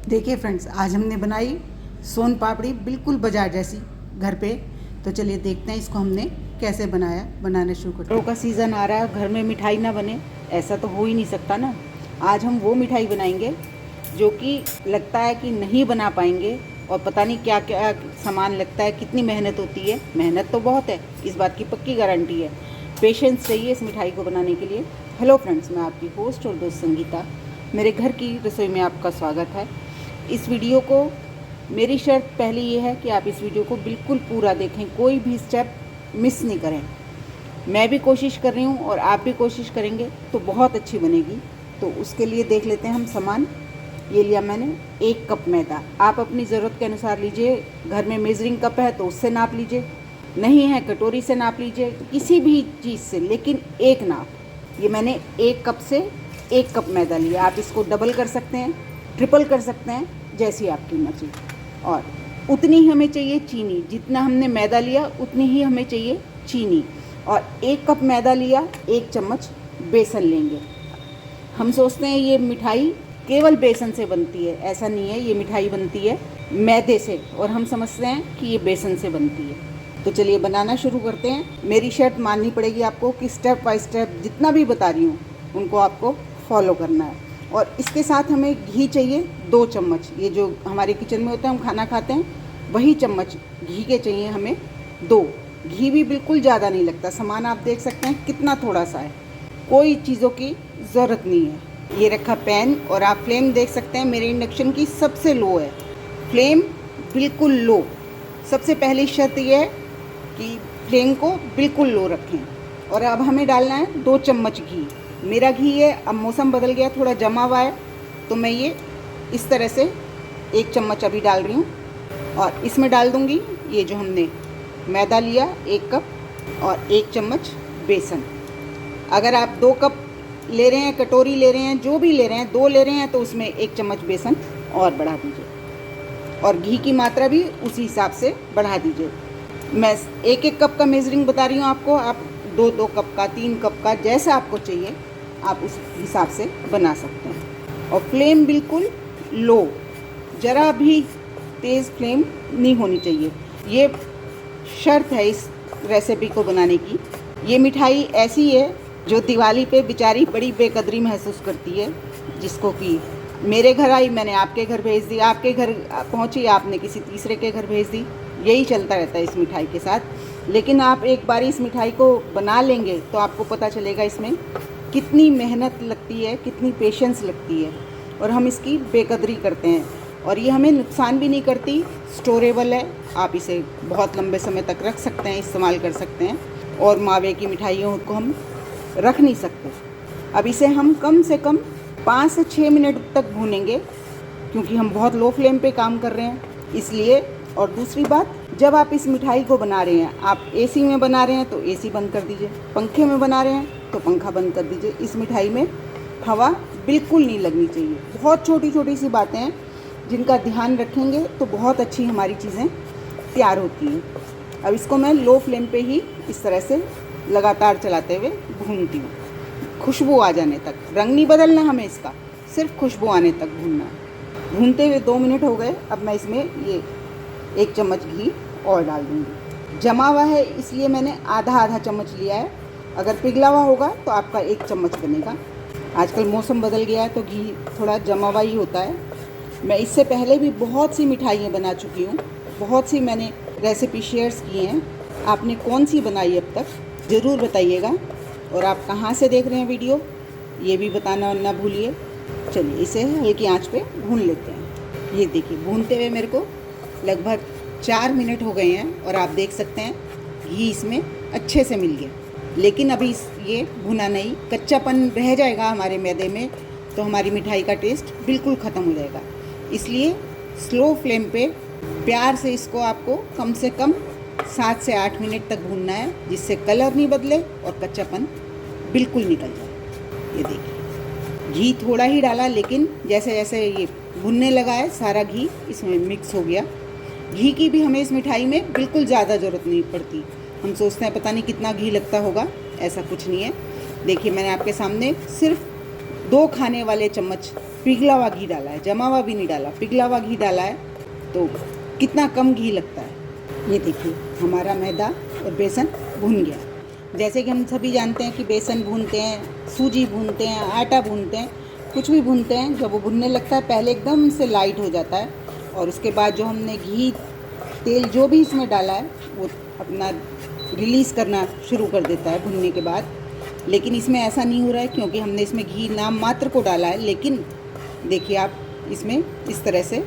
देखिए फ्रेंड्स, आज हमने बनाई सोन पापड़ी बिल्कुल बाजार जैसी घर पे। तो चलिए देखते हैं इसको हमने कैसे बनाना शुरू करते हैं। का सीज़न आ रहा है, घर में मिठाई ना बने ऐसा तो हो ही नहीं सकता ना। आज हम वो मिठाई बनाएंगे जो कि लगता है कि नहीं बना पाएंगे, और पता नहीं क्या क्या सामान लगता है, कितनी मेहनत होती है। मेहनत तो बहुत है, इस बात की पक्की गारंटी है। पेशेंस चाहिए इस मिठाई को बनाने के लिए। हेलो फ्रेंड्स, मैं आपकी होस्ट और दोस्त संगीता, मेरे घर की रसोई में आपका स्वागत है। इस वीडियो को मेरी शर्त पहली ये है कि आप इस वीडियो को बिल्कुल पूरा देखें, कोई भी स्टेप मिस नहीं करें। मैं भी कोशिश कर रही हूँ और आप भी कोशिश करेंगे तो बहुत अच्छी बनेगी। तो उसके लिए देख लेते हैं हम सामान। ये लिया मैंने 1 कप मैदा। आप अपनी ज़रूरत के अनुसार लीजिए। घर में मेजरिंग कप है तो उससे नाप लीजिए, नहीं है कटोरी से नाप लीजिए, किसी भी चीज़ से, लेकिन एक नाप। ये मैंने 1 कप से 1 कप मैदा लिया। आप इसको डबल कर सकते हैं, ट्रिपल कर सकते हैं, जैसी आपकी मर्जी। और उतनी ही हमें चाहिए चीनी, जितना हमने मैदा लिया उतनी ही हमें चाहिए चीनी। और 1 कप मैदा लिया, 1 चम्मच बेसन लेंगे। हम सोचते हैं ये मिठाई केवल बेसन से बनती है, ऐसा नहीं है। ये मिठाई बनती है मैदे से, और हम समझते हैं कि ये बेसन से बनती है। तो चलिए बनाना शुरू करते हैं। मेरी शर्त माननी पड़ेगी आपको कि स्टेप बाय स्टेप जितना भी बता रही हूँ उनको आपको फॉलो करना है। और इसके साथ हमें घी चाहिए 2 चम्मच। ये जो हमारे किचन में होता है, हम खाना खाते हैं, वही चम्मच घी के चाहिए हमें 2। घी भी बिल्कुल ज़्यादा नहीं लगता। सामान आप देख सकते हैं कितना थोड़ा सा है, कोई चीज़ों की ज़रूरत नहीं है। ये रखा पैन, और आप फ्लेम देख सकते हैं मेरे इंडक्शन की सबसे लो है, फ्लेम बिल्कुल लो। सबसे पहली शर्त ये है कि फ्लेम को बिल्कुल लो रखें। और अब हमें डालना है 2 चम्मच घी। मेरा घी है, अब मौसम बदल गया, थोड़ा जमा हुआ है, तो मैं ये इस तरह से 1 चम्मच अभी डाल रही हूँ। और इसमें डाल दूँगी ये जो हमने मैदा लिया 1 कप, और 1 चम्मच बेसन। अगर आप 2 कप ले रहे हैं, कटोरी ले रहे हैं, जो भी ले रहे हैं, 2 ले रहे हैं, तो उसमें 1 चम्मच बेसन और बढ़ा दीजिए। और घी की मात्रा भी उसी हिसाब से बढ़ा दीजिए। मैं 1-1 कप का मेजरिंग बता रही हूँ आपको। आप 2-2 कप का, 3 कप का, जैसा आपको चाहिए आप उस हिसाब से बना सकते हैं। और फ्लेम बिल्कुल लो, ज़रा भी तेज़ फ्लेम नहीं होनी चाहिए। ये शर्त है इस रेसिपी को बनाने की। ये मिठाई ऐसी है जो दिवाली पे बेचारी बड़ी बेकदरी महसूस करती है, जिसको कि मेरे घर आई, मैंने आपके घर भेज दी, आपके घर पहुंची, आपने किसी तीसरे के घर भेज दी। यही चलता रहता है इस मिठाई के साथ। लेकिन आप एक बार इस मिठाई को बना लेंगे तो आपको पता चलेगा इसमें कितनी मेहनत लगती है, कितनी पेशेंस लगती है, और हम इसकी बेकदरी करते हैं। और ये हमें नुकसान भी नहीं करती, स्टोरेबल है, आप इसे बहुत लंबे समय तक रख सकते हैं, इस्तेमाल कर सकते हैं। और मावे की मिठाइयों को हम रख नहीं सकते। अब इसे हम कम से कम 5 से 6 मिनट तक भूनेंगे, क्योंकि हम बहुत लो फ्लेम पे काम कर रहे हैं इसलिए। और दूसरी बात, जब आप इस मिठाई को बना रहे हैं, आप एसी में बना रहे हैं तो एसी बंद कर दीजिए, पंखे में बना रहे हैं तो पंखा बंद कर दीजिए। इस मिठाई में हवा बिल्कुल नहीं लगनी चाहिए। बहुत छोटी छोटी सी बातें हैं जिनका ध्यान रखेंगे तो बहुत अच्छी हमारी चीज़ें तैयार होती हैं। अब इसको मैं लो फ्लेम पे ही इस तरह से लगातार चलाते हुए भूनती हूँ, खुशबू आ जाने तक। रंग नहीं बदलना हमें इसका, सिर्फ खुशबू आने तक भूनना है। भूनते हुए 2 मिनट हो गए। अब मैं इसमें ये 1 चम्मच घी और डाल दूँगी। जमा हुआ है इसलिए मैंने आधा चम्मच लिया है। अगर पिघला हुआ होगा तो आपका 1 चम्मच बनेगा। आजकल मौसम बदल गया है तो घी थोड़ा जमा हुआ ही होता है। मैं इससे पहले भी बहुत सी मिठाइयाँ बना चुकी हूँ, बहुत सी मैंने रेसिपी शेयर्स की हैं। आपने कौन सी बनाई अब तक ज़रूर बताइएगा। और आप कहाँ से देख रहे हैं वीडियो ये भी बताना ना भूलिए। चलिए इसे हल्की आंच पे भून लेते हैं। ये देखिए, भूनते हुए मेरे को लगभग 4 मिनट हो गए हैं, और आप देख सकते हैं घी इसमें अच्छे से मिल गया। लेकिन अभी ये भुना नहीं, कच्चापन रह जाएगा हमारे मैदे में, तो हमारी मिठाई का टेस्ट बिल्कुल ख़त्म हो जाएगा। इसलिए स्लो फ्लेम पे प्यार से इसको आपको कम से कम 7 से 8 मिनट तक भूनना है, जिससे कलर नहीं बदले और कच्चापन बिल्कुल निकल जाए। ये देखिए, घी थोड़ा ही डाला, लेकिन जैसे जैसे ये भुनने लगा है सारा घी इसमें मिक्स हो गया। घी की भी हमें इस मिठाई में बिल्कुल ज़्यादा ज़रूरत नहीं पड़ती। हम सोचते हैं पता नहीं कितना घी लगता होगा, ऐसा कुछ नहीं है। देखिए, मैंने आपके सामने सिर्फ 2 खाने वाले चम्मच पिघला हुआ घी डाला है, जमा हुआ भी नहीं डाला, पिघला हुआ घी डाला है, तो कितना कम घी लगता है। ये देखिए हमारा मैदा और बेसन भून गया। जैसे कि हम सभी जानते हैं कि बेसन भूनते हैं, सूजी भूनते हैं, आटा भूनते हैं, कुछ भी भूनते हैं, जब वो भुनने लगता है पहले एकदम से लाइट हो जाता है और उसके बाद जो हमने घी तेल जो भी इसमें डाला है वो अपना रिलीज़ करना शुरू कर देता है भुनने के बाद। लेकिन इसमें ऐसा नहीं हो रहा है क्योंकि हमने इसमें घी नाम मात्र को डाला है। लेकिन देखिए आप इसमें इस तरह से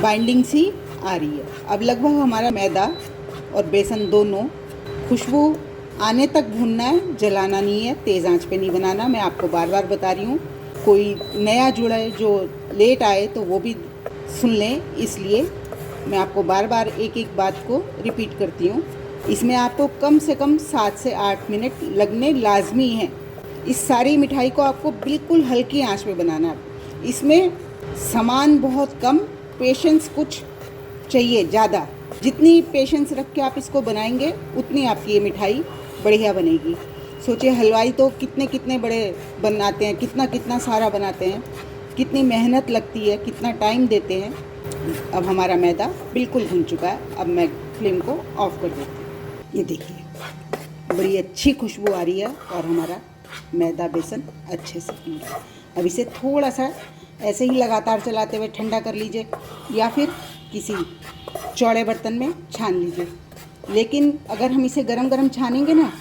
बाइंडिंग सी आ रही है। अब लगभग हमारा मैदा और बेसन दोनों खुशबू आने तक भूनना है, जलाना नहीं है, तेज़ आंच पे नहीं बनाना। मैं आपको बार बार बता रही हूँ, कोई नया जुड़े जो लेट आए तो वो भी सुन लें, इसलिए मैं आपको बार बार एक एक बात को रिपीट करती हूँ। इसमें आपको कम से कम 7 से 8 मिनट लगने लाजमी हैं। इस सारी मिठाई को आपको बिल्कुल हल्की आंच पे बनाना है। इसमें सामान बहुत कम, पेशेंस कुछ चाहिए ज़्यादा। जितनी पेशेंस रख के आप इसको बनाएंगे उतनी आपकी ये मिठाई बढ़िया बनेगी। सोचिए हलवाई तो कितने कितने बड़े बनाते हैं, कितना कितना सारा बनाते हैं, कितनी मेहनत लगती है, कितना टाइम देते हैं। अब हमारा मैदा बिल्कुल भुन चुका है। अब मैं फ्लेम को ऑफ कर देती हूँ। ये देखिए बड़ी अच्छी खुशबू आ रही है और हमारा मैदा बेसन अच्छे से भुन गया। अब इसे थोड़ा सा ऐसे ही लगातार चलाते हुए ठंडा कर लीजिए या फिर किसी चौड़े बर्तन में छान लीजिए। लेकिन अगर हम इसे गरम गरम छानेंगे ना,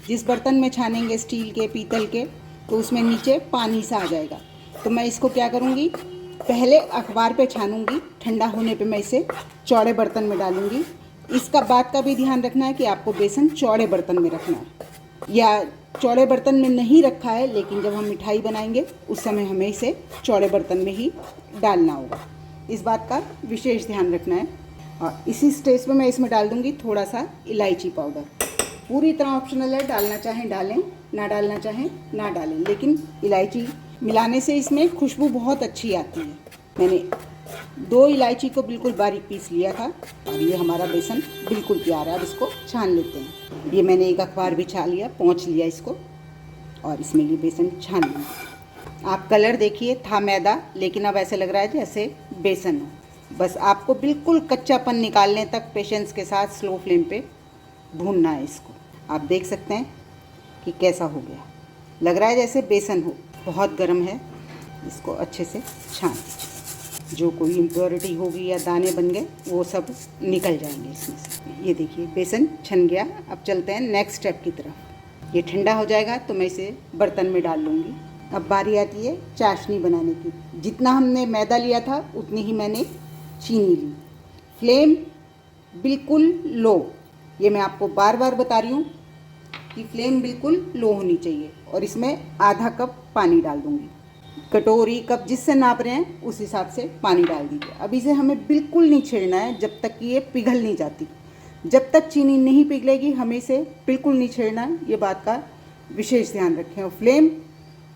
जिस बर्तन में छानेंगे स्टील के, पीतल के, तो उसमें नीचे पानी सा आ जाएगा। तो मैं इसको क्या करूँगी, पहले अखबार पे छानूंगी, ठंडा होने पे मैं इसे चौड़े बर्तन में डालूंगी। इसका बात का भी ध्यान रखना है कि आपको बेसन चौड़े बर्तन में रखना है, या चौड़े बर्तन में नहीं रखा है लेकिन जब हम मिठाई बनाएंगे उस समय हमें इसे चौड़े बर्तन में ही डालना होगा। इस बात का विशेष ध्यान रखना है। और इसी स्टेज पे मैं इसमें डाल दूंगी थोड़ा सा इलायची पाउडर। पूरी तरह ऑप्शनल है, डालना चाहें डालें, ना डालना चाहें ना डालें, लेकिन इलायची मिलाने से इसमें खुशबू बहुत अच्छी आती है। मैंने 2 इलायची को बिल्कुल बारीक पीस लिया था और ये हमारा बेसन बिल्कुल तैयार है। अब इसको छान लेते हैं। ये मैंने एक अखबार बिछा लिया, पोंछ लिया इसको और इसमें ये बेसन छान लिया। आप कलर देखिए, था मैदा लेकिन अब ऐसे लग रहा है जैसे बेसन हो। बस आपको बिल्कुल कच्चापन निकालने तक पेशेंस के साथ स्लो फ्लेम पे भूनना है इसको। आप देख सकते हैं कि कैसा हो गया, लग रहा है जैसे बेसन हो। बहुत गर्म है, इसको अच्छे से छान लीजिए। जो कोई इम्प्योरिटी होगी या दाने बन गए वो सब निकल जाएंगे इसमें से। ये देखिए बेसन छन गया। अब चलते हैं नेक्स्ट स्टेप की तरफ। ये ठंडा हो जाएगा तो मैं इसे बर्तन में डाल लूँगी। अब बारी आती है चाशनी बनाने की। जितना हमने मैदा लिया था उतनी ही मैंने चीनी ली। फ्लेम बिल्कुल लो, ये मैं आपको बार बार बता रही हूँ कि फ्लेम बिल्कुल लो होनी चाहिए। और इसमें आधा कप पानी डाल दूँगी। कटोरी कप जिससे नाप रहे हैं उस हिसाब से पानी डाल दीजिए। अब इसे हमें बिल्कुल नहीं छेड़ना है जब तक कि ये पिघल नहीं जाती। जब तक चीनी नहीं पिघलेगी हमें इसे बिल्कुल नहीं छेड़ना है, ये बात का विशेष ध्यान रखें। और फ्लेम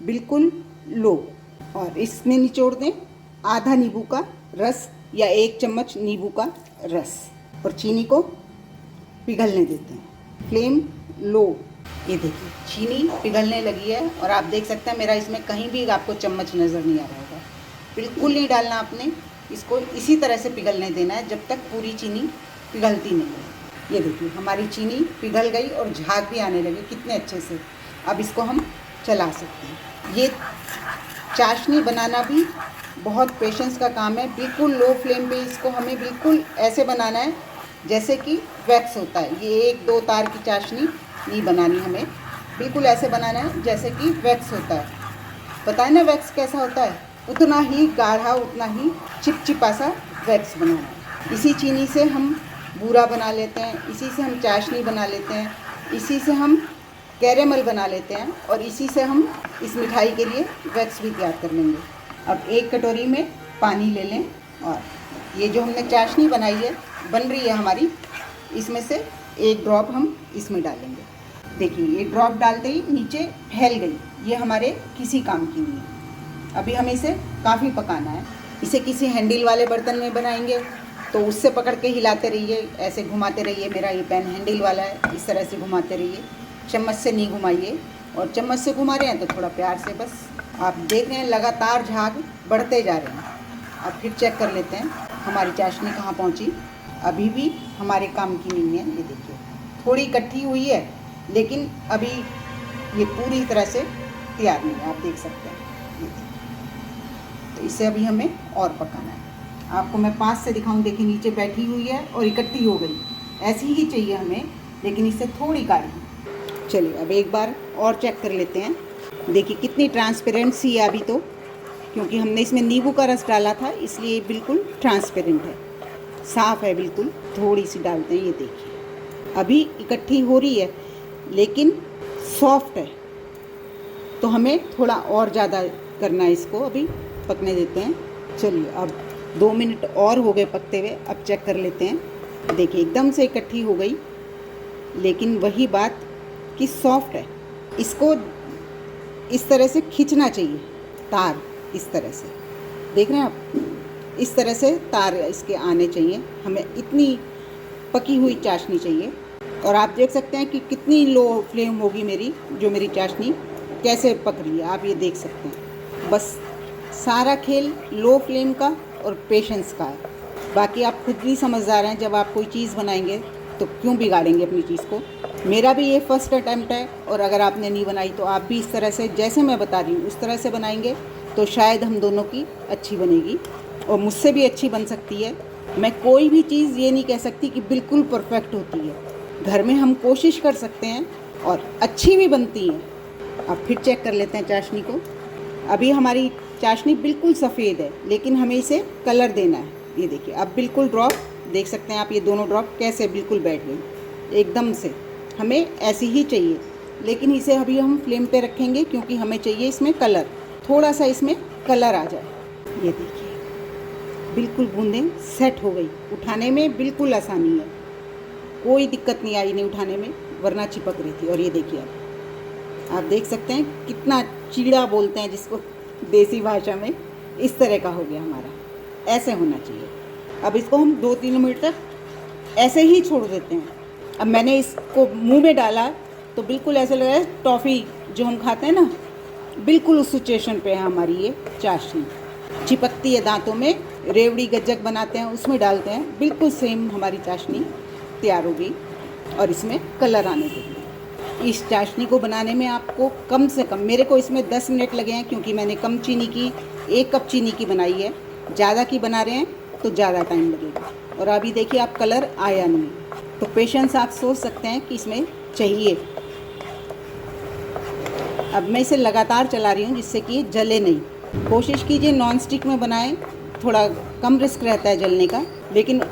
बिल्कुल लो और इसमें निचोड़ दें आधा नींबू का रस या 1 चम्मच नींबू का रस और चीनी को पिघलने देते हैं। Flame low. ये देखिए चीनी पिघलने लगी है और आप देख सकते हैं मेरा इसमें कहीं भी आपको चम्मच नज़र नहीं आ रहा होगा। बिल्कुल नहीं डालना आपने, इसको इसी तरह से पिघलने देना है जब तक पूरी चीनी पिघलती नहीं है। ये देखिए हमारी चीनी पिघल गई और झाग भी आने लगे कितने अच्छे से। अब इसको हम चला सकते हैं। ये चाशनी बनाना भी बहुत पेशेंस का काम है। बिल्कुल लो फ्लेम पे इसको हमें बिल्कुल ऐसे बनाना है जैसे कि वैक्स होता है। ये 1-2 तार की चाशनी नहीं बनानी हमें, बिल्कुल ऐसे बनाना है जैसे कि वैक्स होता है। पता है ना वैक्स कैसा होता है? उतना ही गाढ़ा, उतना ही चिपचिपा सा वैक्स बनाना है। इसी चीनी से हम बूरा बना लेते हैं, इसी से हम चाशनी बना लेते हैं, इसी से हम कैरेमल बना लेते हैं और इसी से हम इस मिठाई के लिए वैक्स भी तैयार कर लेंगे। अब 1 कटोरी में पानी ले लें और ये जो हमने चाशनी बनाई है, बन रही है हमारी, इसमें से 1 ड्रॉप हम इसमें डालेंगे। देखिए ये ड्रॉप डालते ही नीचे फैल गई, ये हमारे किसी काम की नहीं है। अभी हमें इसे काफ़ी पकाना है। इसे किसी हैंडल वाले बर्तन में बनाएंगे तो उससे पकड़ के हिलाते रहिए, ऐसे घुमाते रहिए। मेरा ये पैन हैंडल वाला है, इस तरह से घुमाते रहिए, चम्मच से नहीं घुमाइए। और चम्मच से घुमा रहे हैं तो थोड़ा प्यार से बस आप देख रहे हैं लगातार झाग बढ़ते जा रहे हैं। अब फिर चेक कर लेते हैं हमारी चाशनी कहाँ पहुँची। अभी भी हमारे काम की नहीं है। ये देखिए थोड़ी इकट्ठी हुई है, लेकिन अभी ये पूरी तरह से तैयार नहीं है। आप देख सकते हैं ये देखिए। तो इसे अभी हमें और पकाना है। आपको मैं पास से दिखाऊं, देखिए नीचे बैठी हुई है और इकट्ठी हो गई। ऐसी ही चाहिए हमें, लेकिन इससे थोड़ी गाढ़ी। चलिए अब एक बार और चेक कर लेते हैं। देखिए कितनी ट्रांसपेरेंसी है अभी तो, क्योंकि हमने इसमें नींबू का रस डाला था, इसलिए बिल्कुल ट्रांसपेरेंट है, साफ़ है बिल्कुल। थोड़ी सी डालते हैं। ये देखिए अभी इकट्ठी हो रही है, लेकिन सॉफ्ट है, तो हमें थोड़ा और ज़्यादा करना है। इसको अभी पकने देते हैं। चलिए अब 2 मिनट और हो गए पकते हुए। अब चेक कर लेते हैं। देखिए एकदम से इकट्ठी हो गई, लेकिन वही बात कि सॉफ्ट है। इसको इस तरह से खींचना चाहिए, तार इस तरह से, देख रहे हैं आप, इस तरह से तार इसके आने चाहिए। हमें इतनी पकी हुई चाशनी चाहिए। और आप देख सकते हैं कि कितनी लो फ्लेम होगी मेरी, जो मेरी चाशनी कैसे पक रही है, आप ये देख सकते हैं। बस सारा खेल लो फ्लेम का और पेशेंस का है। बाकी आप खुद भी समझदार हैं, जब आप कोई चीज़ बनाएंगे तो क्यों बिगाड़ेंगे अपनी चीज़ को। मेरा भी ये फर्स्ट अटैम्प्ट है, और अगर आपने नहीं बनाई तो आप भी इस तरह से, जैसे मैं बता रही हूँ उस तरह से बनाएंगे तो शायद हम दोनों की अच्छी बनेगी, और मुझसे भी अच्छी बन सकती है। मैं कोई भी चीज़ ये नहीं कह सकती कि बिल्कुल परफेक्ट होती है। घर में हम कोशिश कर सकते हैं और अच्छी भी बनती है। अब फिर चेक कर लेते हैं चाशनी को। अभी हमारी चाशनी बिल्कुल सफ़ेद है, लेकिन हमें इसे कलर देना है। ये देखिए अब बिल्कुल ड्रॉप, देख सकते हैं आप, ये दोनों ड्रॉप कैसे बिल्कुल बैठ गई एकदम से। हमें ऐसी ही चाहिए, लेकिन इसे अभी हम फ्लेम पे रखेंगे, क्योंकि हमें चाहिए इसमें कलर, थोड़ा सा इसमें कलर आ जाए। ये देखिए बिल्कुल बूंदें सेट हो गई। उठाने में बिल्कुल आसानी है, कोई दिक्कत नहीं आई नहीं उठाने में, वरना चिपक रही थी। और ये देखिए आप देख सकते हैं कितना चीड़ा बोलते हैं जिसको देसी भाषा में, इस तरह का हो गया हमारा। ऐसे होना चाहिए। अब इसको हम 2-3 मिनट तक ऐसे ही छोड़ देते हैं। अब मैंने इसको मुंह में डाला तो बिल्कुल ऐसे लग रहा है टॉफ़ी जो हम खाते हैं ना, बिल्कुल उस सिचुएशन पे है हमारी ये चाशनी। चिपकती है दांतों में, रेवड़ी गज्जक बनाते हैं उसमें डालते हैं, बिल्कुल सेम हमारी चाशनी तैयार हो गई। और इसमें कलर आने देंगे। इस चाशनी को बनाने में आपको कम से कम, मेरे को इसमें 10 मिनट लगे हैं, क्योंकि मैंने कम चीनी की, 1 कप चीनी की बनाई है। ज़्यादा की बना रहे हैं तो ज़्यादा टाइम लगेगा। और अभी देखिए आप कलर आया नहीं, तो पेशेंस आप सोच सकते हैं कि इसमें चाहिए। अब मैं इसे लगातार चला रही हूँ जिससे कि जले नहीं। कोशिश कीजिए नॉन स्टिक में बनाएं, थोड़ा कम रिस्क रहता है जलने का, लेकिन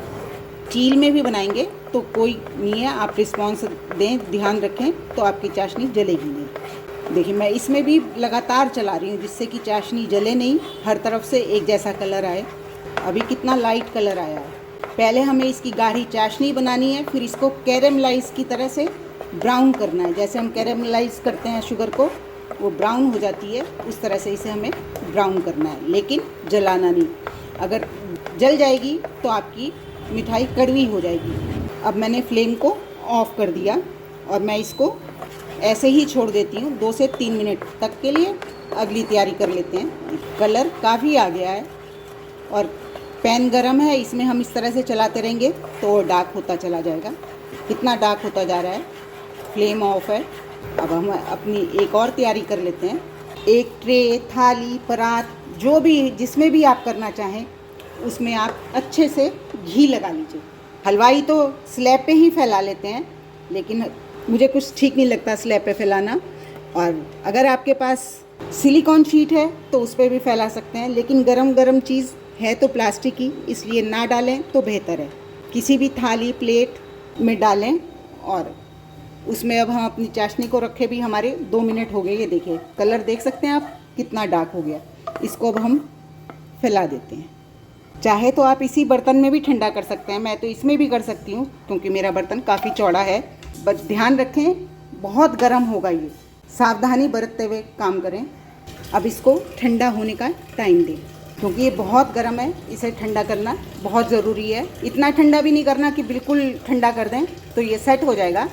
चील में भी बनाएंगे तो कोई नहीं है। आप रिस्पॉन्स दें, ध्यान रखें, तो आपकी चाशनी जलेगी नहीं। देखिए मैं इसमें भी लगातार चला रही हूँ जिससे कि चाशनी जले नहीं, हर तरफ से एक जैसा कलर आए। अभी कितना लाइट कलर आया है। पहले हमें इसकी गाढ़ी चाशनी बनानी है, फिर इसको कैरेमलाइज की तरह से ब्राउन करना है। जैसे हम कैरेमलाइज करते हैं शुगर को, वो ब्राउन हो जाती है, उस तरह से इसे हमें ब्राउन करना है, लेकिन जलाना नहीं। अगर जल जाएगी तो आपकी मिठाई कड़वी हो जाएगी। अब मैंने फ्लेम को ऑफ़ कर दिया और मैं इसको ऐसे ही छोड़ देती हूँ 2 से 3 मिनट तक के लिए। अगली तैयारी कर लेते हैं। कलर काफ़ी आ गया है और पैन गरम है, इसमें हम इस तरह से चलाते रहेंगे तो डार्क होता चला जाएगा। कितना डार्क होता जा रहा है, फ्लेम ऑफ है। अब हम अपनी एक और तैयारी कर लेते हैं। एक ट्रे, थाली, परात, जो भी जिसमें भी आप करना चाहें उसमें आप अच्छे से घी लगा लीजिए। हलवाई तो स्लैब पे ही फैला लेते हैं, लेकिन मुझे कुछ ठीक नहीं लगता स्लैब पे फैलाना। और अगर आपके पास सिलिकॉन शीट है तो उस पर भी फैला सकते हैं, लेकिन गरम गरम चीज़ है तो प्लास्टिक की, इसलिए ना डालें तो बेहतर है। किसी भी थाली, प्लेट में डालें और उसमें अब हम अपनी चाशनी को रखे भी हमारे 2 मिनट हो गए। ये देखिए कलर देख सकते हैं आप कितना डार्क हो गया। इसको अब हम फैला देते हैं। चाहे तो आप इसी बर्तन में भी ठंडा कर सकते हैं, मैं तो इसमें भी कर सकती हूँ क्योंकि मेरा बर्तन काफ़ी चौड़ा है। बस ध्यान रखें बहुत गर्म होगा ये, सावधानी बरतते हुए काम करें। अब इसको ठंडा होने का टाइम दें क्योंकि ये बहुत गर्म है, इसे ठंडा करना बहुत ज़रूरी है। इतना ठंडा भी नहीं करना कि बिल्कुल ठंडा कर दें, तो ये सेट हो जाएगा।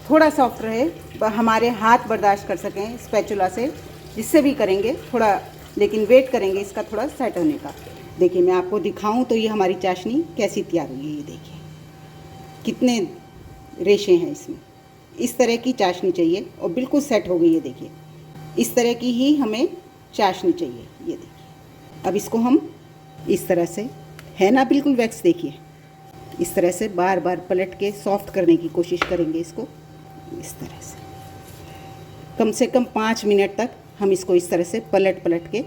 थोड़ा सॉफ्ट रहे, हमारे हाथ बर्दाश्त कर सकें स्पैचुला से, जिससे भी करेंगे थोड़ा, लेकिन वेट करेंगे इसका थोड़ा सेट होने का। देखिए मैं आपको दिखाऊं तो ये हमारी चाशनी कैसी तैयार हुई है। ये देखिए कितने रेशे हैं इसमें। इस तरह की चाशनी चाहिए और बिल्कुल सेट हो गई है। देखिए इस तरह की ही हमें चाशनी चाहिए। ये देखिए अब इसको हम इस तरह से, है ना बिल्कुल वैक्स, देखिए इस तरह से बार बार पलट के सॉफ्ट करने की कोशिश करेंगे इसको। इस तरह से कम से कम 5 मिनट तक हम इसको इस तरह से पलट पलट के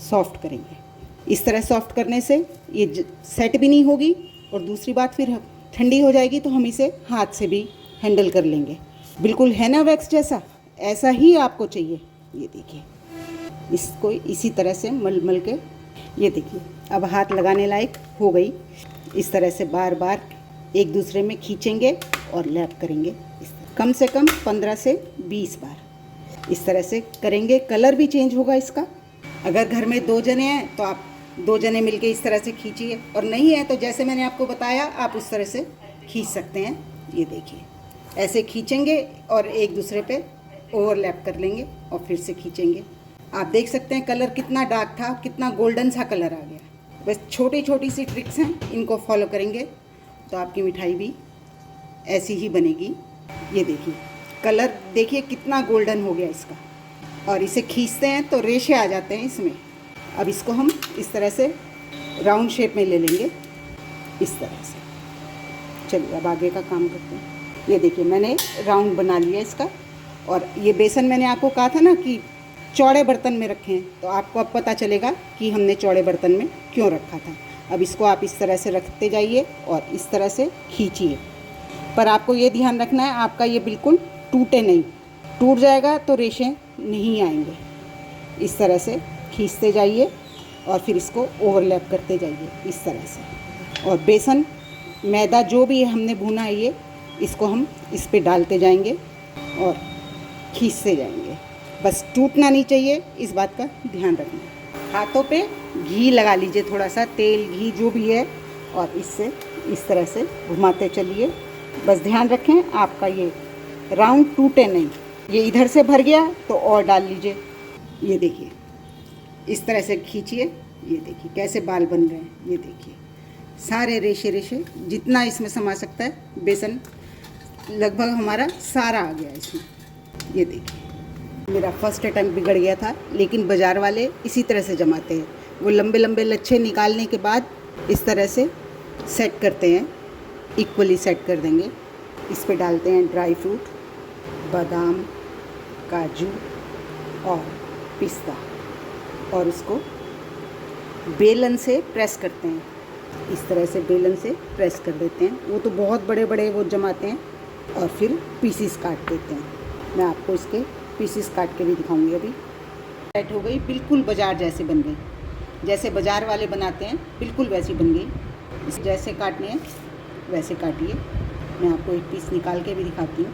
सॉफ्ट करेंगे। इस तरह सॉफ्ट करने से ये सेट भी नहीं होगी, और दूसरी बात फिर ठंडी हो जाएगी तो हम इसे हाथ से भी हैंडल कर लेंगे। बिल्कुल है ना वैक्स जैसा, ऐसा ही आपको चाहिए। ये देखिए इसको इसी तरह से मल मल के, ये देखिए अब हाथ लगाने लायक हो गई। इस तरह से बार बार एक दूसरे में खींचेंगे और लैप करेंगे। कम से कम 15 से 20 बार इस तरह से करेंगे। कलर भी चेंज होगा इसका। अगर घर में 2 जने हैं तो आप 2 जने मिलके इस तरह से खींचिए, और नहीं है तो जैसे मैंने आपको बताया आप उस तरह से खींच सकते हैं। ये देखिए ऐसे खींचेंगे और एक दूसरे पे ओवरलैप कर लेंगे और फिर से खींचेंगे। आप देख सकते हैं कलर कितना डार्क था, कितना गोल्डन सा कलर आ गया। बस छोटी छोटी सी ट्रिक्स हैं, इनको फॉलो करेंगे तो आपकी मिठाई भी ऐसी ही बनेगी। ये देखिए कलर देखिए कितना गोल्डन हो गया इसका, और इसे खींचते हैं तो रेशे आ जाते हैं इसमें। अब इसको हम इस तरह से राउंड शेप में ले लेंगे, इस तरह से। चलिए अब आगे का काम करते हैं। ये देखिए मैंने राउंड बना लिया इसका, और ये बेसन मैंने आपको कहा था ना कि चौड़े बर्तन में रखें, तो आपको अब पता चलेगा कि हमने चौड़े बर्तन में क्यों रखा था। अब इसको आप इस तरह से रखते जाइए और इस तरह से खींचिए, पर आपको ये ध्यान रखना है आपका ये बिल्कुल टूटे नहीं। टूट जाएगा तो रेशे नहीं आएंगे। इस तरह से खींचते जाइए और फिर इसको ओवरलैप करते जाइए इस तरह से। और बेसन मैदा जो भी हमने भुना है ये, इसको हम इस पे डालते जाएंगे और खींचते जाएंगे। बस टूटना नहीं चाहिए, इस बात का ध्यान रखना। हाथों पे घी लगा लीजिए, थोड़ा सा तेल घी जो भी है, और इससे इस तरह से घुमाते चलिए। बस ध्यान रखें आपका ये राउंड टूटे नहीं। ये इधर से भर गया तो और डाल लीजिए। ये देखिए इस तरह से खींचिए। ये देखिए कैसे बाल बन रहे हैं। ये देखिए सारे रेशे रेशे जितना इसमें समा सकता है, बेसन लगभग हमारा सारा आ गया इसमें। ये देखिए मेरा फर्स्ट अटैम्प्ट बिगड़ गया था, लेकिन बाज़ार वाले इसी तरह से जमाते हैं। वो लंबे लंबे लच्छे निकालने के बाद इस तरह से सेट करते हैं, इक्वली सेट कर देंगे। इस पे डालते हैं ड्राई फ्रूट, बादाम, काजू और पिस्ता, और उसको बेलन से प्रेस करते हैं। इस तरह से बेलन से प्रेस कर देते हैं। वो तो बहुत बड़े बड़े वो जमाते हैं और फिर पीसीस काट देते हैं। मैं आपको इसके पीसीस काट के भी दिखाऊंगी। अभी सेट हो गई, बिल्कुल बाज़ार जैसे बन गई। जैसे बाज़ार वाले बनाते हैं बिल्कुल वैसी बन गई। जैसे काटने हैं वैसे काटिए। मैं आपको एक पीस निकाल के भी दिखाती हूँ।